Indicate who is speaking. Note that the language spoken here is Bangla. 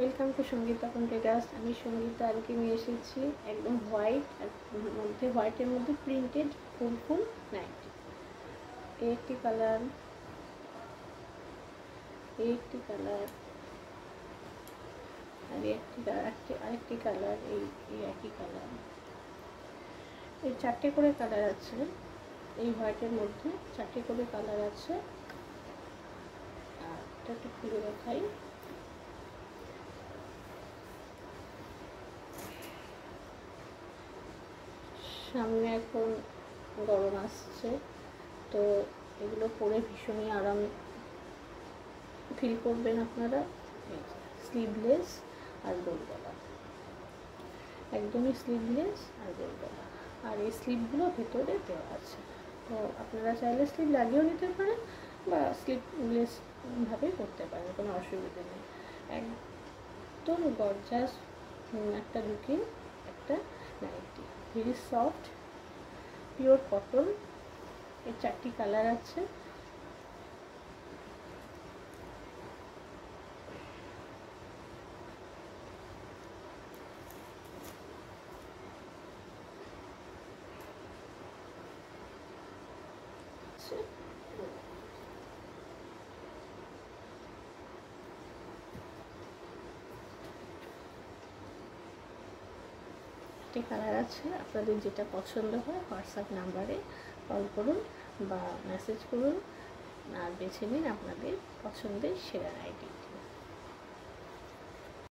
Speaker 1: Welcome to Sangeeta কন্টেগাস। আমি সঙ্গীতা আজকে নিয়ে এসেছি একদম হোয়াইট আর মধ্যে হোয়াইটের মধ্যে প্রিন্টেড ফুল ফুল নাইটি। একটি কালার, একটি কালার আর আরেকটি কালার, এই একই কালার। এই চারটে করে কালার আছে। এই হোয়াইটের মধ্যে চারটে করে কালার আছে। আর এটা একটু খুলে দেখাই। সামনে এখন গরম আসছে, তো এগুলো পরে ভীষণই আরাম ফিল করবেন আপনারা। স্লিভলেস আর গোল গলা, একদমই স্লিভলেস আর গোল গলা। আর এই স্লিভগুলো ভেতরে দেওয়া আছে, তো আপনারা চাইলে স্লিভ লাগিয়েও নিতে পারেন বা স্লিভলেস ভাবে করতে পারেন, কোনো অসুবিধা নেই। একদম গর্জাস একটা লুকিং একটা nighty, very soft pure cotton. এর চারটি কালার আছে। কালার আছে, আপনাদের যেটা পছন্দ হয় হোয়াটসঅ্যাপ নাম্বারে কল করুন বা মেসেজ করুন আর বেছে নিন আপনাদের পছন্দের সেরা নাইটি।